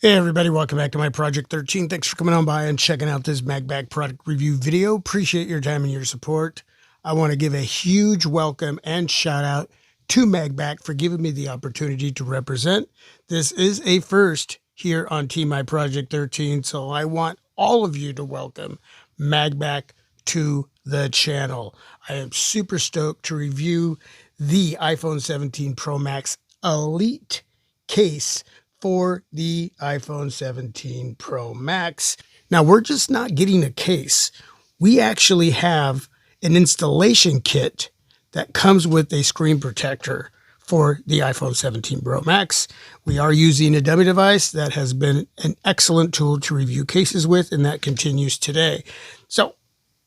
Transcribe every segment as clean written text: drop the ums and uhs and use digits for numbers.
Hey everybody, welcome back to my Project 13. Thanks for coming on by and checking out this Magbak product review video. Appreciate your time and your support. I want to give a huge welcome and shout out to Magbak for giving me the opportunity to represent. This is a first here on Team My Project 13, so I want all of you to welcome Magbak to the channel. I am super stoked to review the iPhone 17 Pro Max Elite case for the iPhone 17 Pro Max. Now, we're just not getting a case. We actually have an installation kit that comes with a screen protector for the iPhone 17 Pro Max. We are using a dummy device that has been an excellent tool to review cases with, and that continues today. So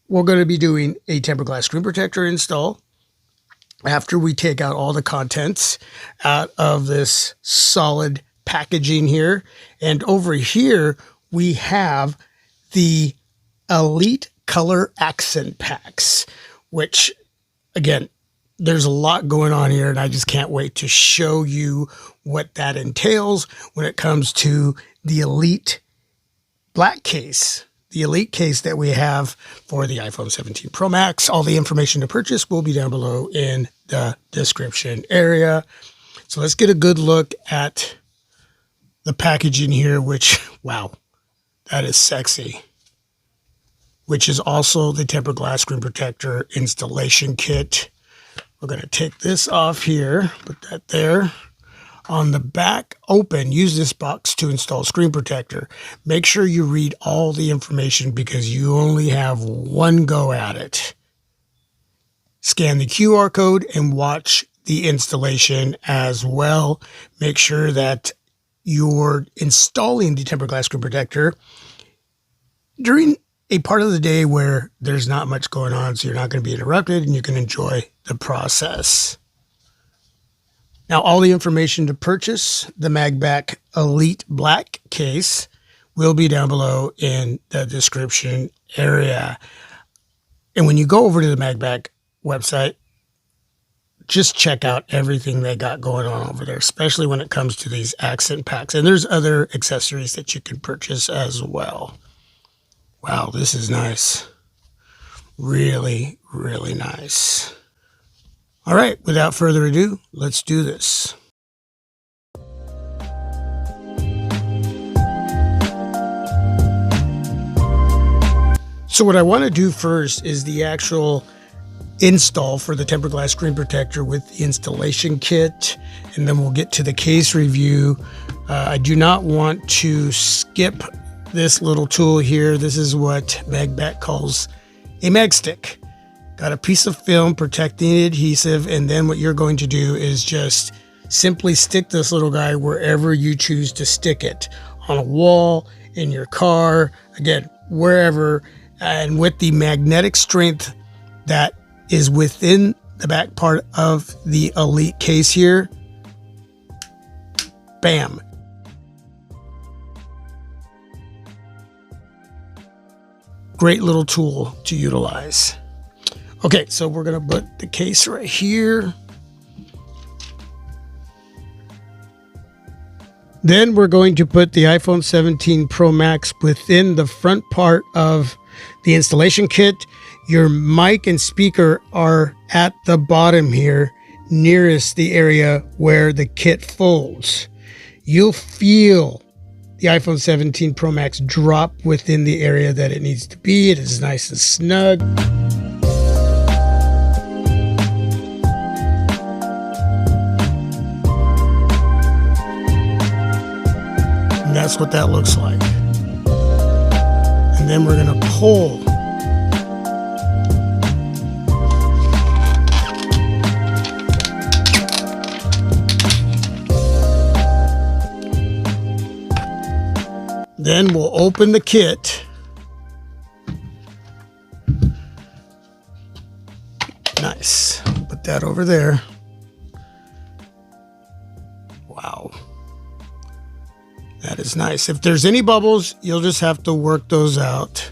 we're going to be doing a tempered glass screen protector install after we take out all the contents out of this solid packaging here. And over here we have the Elite Color Accent Packs, which again, there's a lot going on here, and I just can't wait to show you what that entails when it comes to the Elite Black case, the Elite case that we have for the iPhone 17 Pro Max. All the information to purchase will be down below in the description area. So let's get a good look at the packaging here, which, wow, that is sexy, which is also the tempered glass screen protector installation kit. We're going to take this off here, put that there. On the back, open, use this box to install screen protector. Make sure you read all the information because you only have one go at it. Scan the QR code and watch the installation as well. Make sure that you're installing the tempered glass screen protector during a part of the day where there's not much going on, so you're not going to be interrupted and you can enjoy the process. Now, all the information to purchase the Magbak Elite Black case will be down below in the description area. And when you go over to the Magbak website, just check out everything they got going on over there, especially when it comes to these accent packs. And there's other accessories that you can purchase as well. Wow, this is nice. Really, really nice. All right, without further ado, let's do this. So what I want to do first is the actual install for the tempered glass screen protector with the installation kit, and then we'll get to the case review. I do not want to skip this little tool here. This is what Magbak calls a mag stick. Got a piece of film protecting the adhesive, and then what you're going to do is just simply stick this little guy wherever you choose to stick it, on a wall, in your car, again, wherever. And with the magnetic strength that is within the back part of the Elite case here, bam. Great little tool to utilize. Okay, so we're going to put the case right here. Then we're going to put the iPhone 17 Pro Max within the front part of the installation kit. Your mic and speaker are at the bottom here, nearest the area where the kit folds. You'll feel the iPhone 17 Pro Max drop within the area that it needs to be. It is nice and snug. And that's what that looks like. And then we're going to pull Then we'll open the kit. Nice. Put that over there. Wow. That is nice. If there's any bubbles, you'll just have to work those out.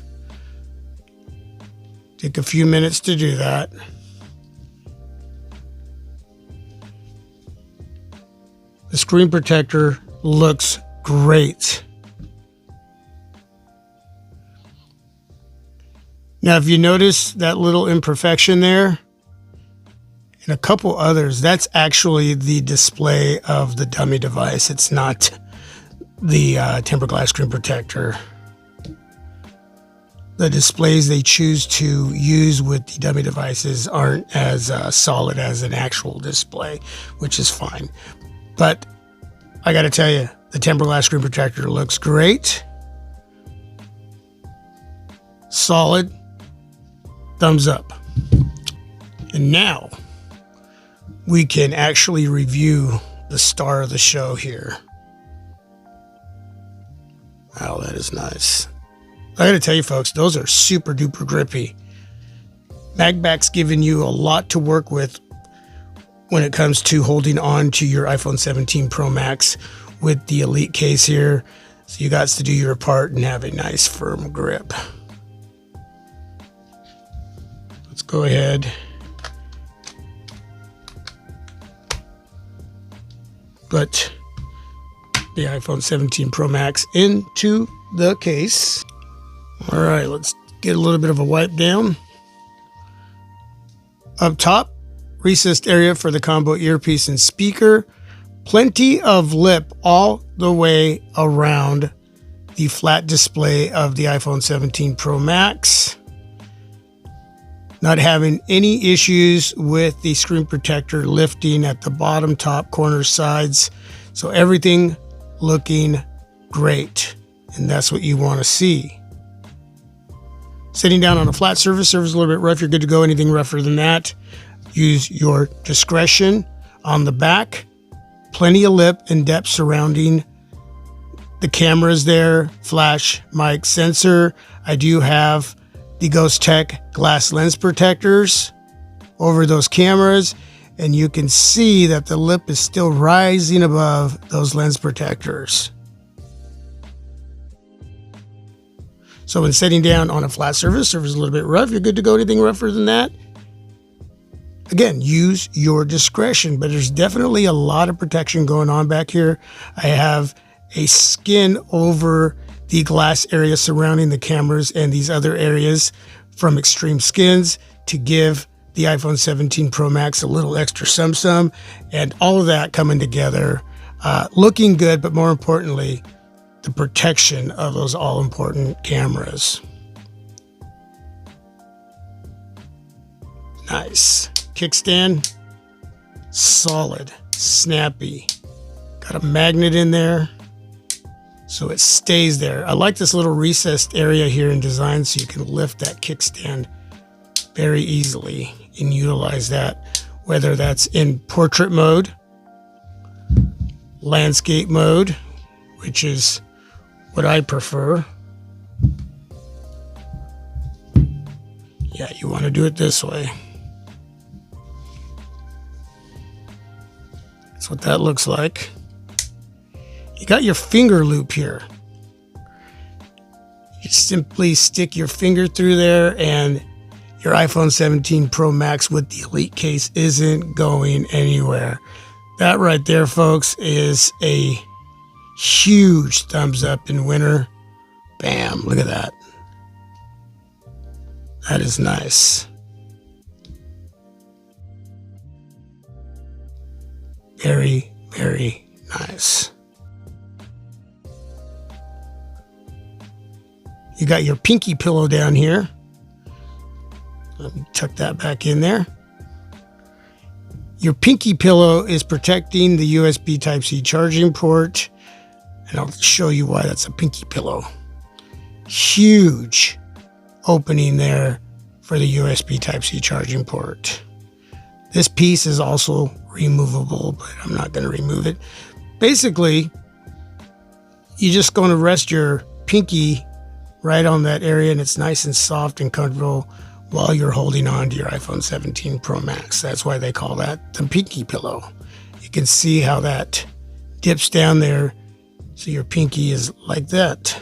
Take a few minutes to do that. The screen protector looks great. Now, if you notice that little imperfection there and a couple others, that's actually the display of the dummy device. It's not the tempered glass screen protector. The displays they choose to use with the dummy devices aren't as solid as an actual display, which is fine. But I got to tell you, the tempered glass screen protector looks great. Solid. Thumbs up. And now we can actually review the star of the show here. Wow, that is nice. I gotta tell you folks, those are super duper grippy. Magbak's giving you a lot to work with when it comes to holding on to your iPhone 17 Pro Max with the Elite case here. So you got to do your part and have a nice firm grip. Let's go ahead. Put the iPhone 17 Pro Max into the case. All right, let's get a little bit of a wipe down. Up top, recessed area for the combo earpiece and speaker. Plenty of lip all the way around the flat display of the iPhone 17 Pro Max. Not having any issues with the screen protector lifting at the bottom, top, corner, sides. So everything looking great. And that's what you want to see. Sitting down on a flat surface a little bit rough, you're good to go. Anything rougher than that, use your discretion. On the back, plenty of lip and depth surrounding the cameras there, flash, mic, sensor. I do have the Ghost Tech glass lens protectors over those cameras, and you can see that the lip is still rising above those lens protectors. So when sitting down on a flat surface a little bit rough, you're good to go. Anything rougher than that, again, use your discretion, but there's definitely a lot of protection going on back here. I have a skin over the glass area surrounding the cameras and these other areas from Extreme Skins to give the iPhone 17 Pro Max a little extra sum, and all of that coming together, looking good, but more importantly, the protection of those all-important cameras. Nice. Kickstand, solid, snappy. Got a magnet in there, so it stays there. I like this little recessed area here in design, so you can lift that kickstand very easily and utilize that, whether that's in portrait mode, landscape mode, which is what I prefer. Yeah, you want to do it this way. That's what that looks like. You got your finger loop here. You simply stick your finger through there and your iPhone 17 Pro Max with the Elite case isn't going anywhere. That right there, folks, is a huge thumbs up in winter. Bam, look at that. That is nice. Very, very nice. You got your pinky pillow down here. Let me tuck that back in there. Your pinky pillow is protecting the USB Type-C charging port. And I'll show you why that's a pinky pillow. Huge opening there for the USB Type-C charging port. This piece is also removable, but I'm not going to remove it. Basically, you're just going to rest your pinky right on that area, and it's nice and soft and comfortable while you're holding on to your iPhone 17 Pro Max. That's why they call that the pinky pillow. You can see how that dips down there, so your pinky is like that.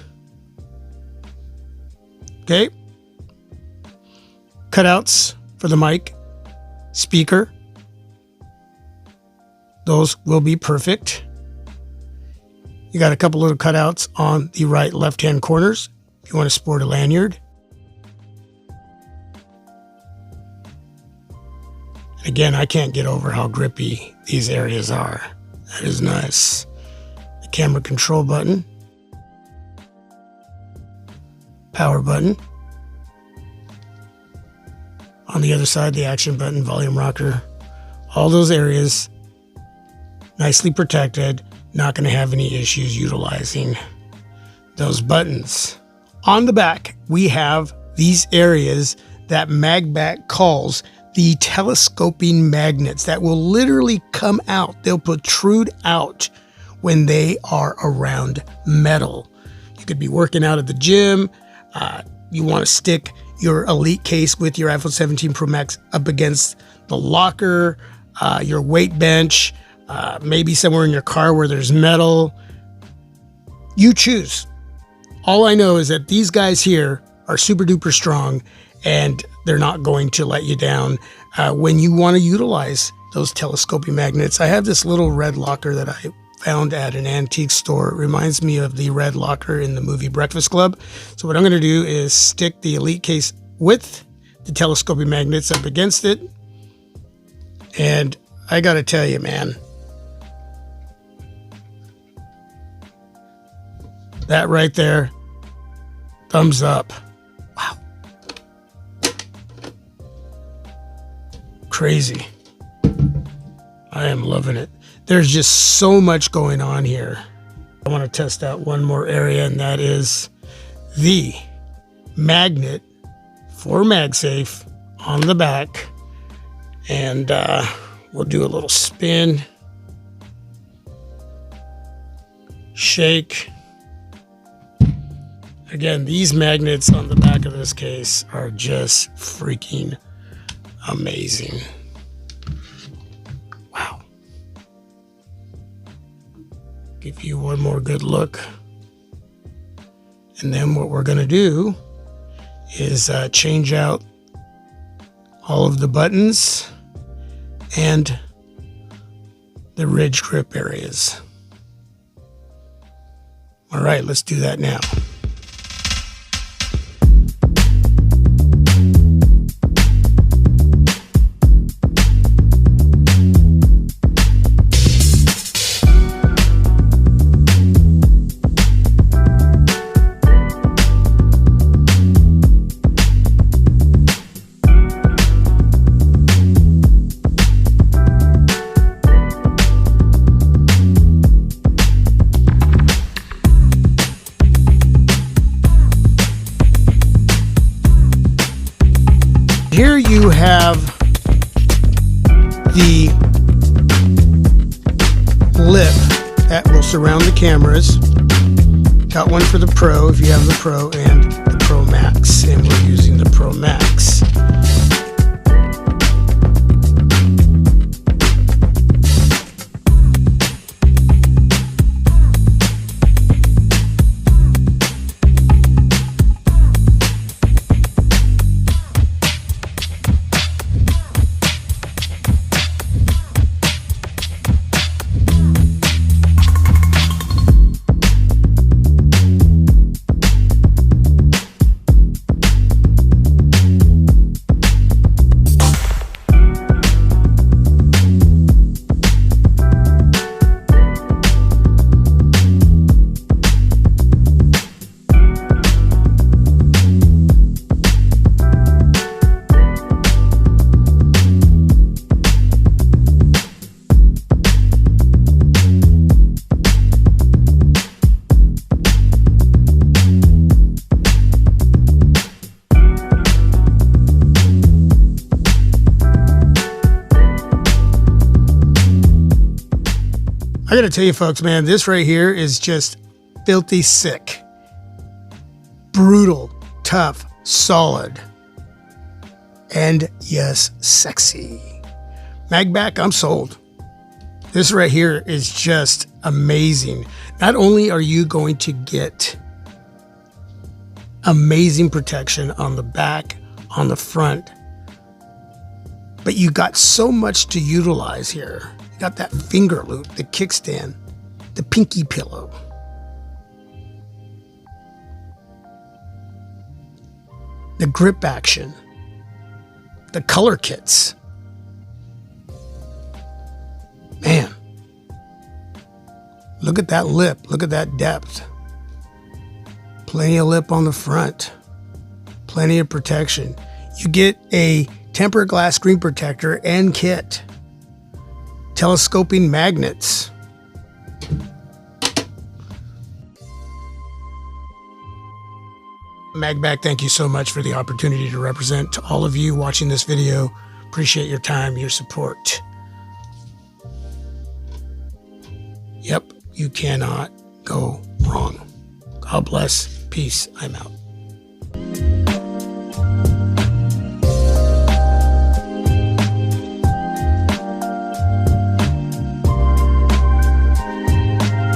Okay. Cutouts for the mic, speaker. Those will be perfect. You got a couple little cutouts on the right left-hand corners if you want to sport a lanyard. Again, I can't get over how grippy these areas are. That is nice. The camera control button. Power button. On the other side, the action button, volume rocker. All those areas nicely protected. Not going to have any issues utilizing those buttons. On the back, we have these areas that Magbak calls the telescoping magnets that will literally come out. They'll protrude out when they are around metal. You could be working out at the gym. You want to stick your Elite case with your iPhone 17 Pro Max up against the locker, your weight bench, maybe somewhere in your car where there's metal. You choose. All I know is that these guys here are super duper strong, and they're not going to let you down when you want to utilize those telescoping magnets. I have this little red locker that I found at an antique store. It reminds me of the red locker in the movie Breakfast Club. So what I'm going to do is stick the Elite case with the telescoping magnets up against it. And I got to tell you, man, that right there, thumbs up. Wow. Crazy. I am loving it. There's just so much going on here. I want to test out one more area, and that is the magnet for Magsafe on the back. And we'll do a little spin, shake. Again, these magnets on the back of this case are just freaking amazing. Wow. Give you one more good look. And then what we're going to do is change out all of the buttons and the ridge grip areas. All right, let's do that now. Here you have the lip that will surround the cameras. Got one for the Pro if you have the Pro, and the Pro Max, and we're using the Pro Max. I gotta tell you folks, man, this right here is just filthy sick. Brutal, tough, solid, and yes, sexy. Magbak, I'm sold. This right here is just amazing. Not only are you going to get amazing protection on the back, on the front, but you got so much to utilize here. Got that finger loop, the kickstand, the pinky pillow. The grip action, the color kits. Look at that lip. Look at that depth. Plenty of lip on the front. Plenty of protection. You get a tempered glass screen protector and kit. Telescoping magnets. Magbak, thank you so much for the opportunity to represent to all of you watching this video. Appreciate your time, your support. Yep, you cannot go wrong. God bless. Peace. I'm out.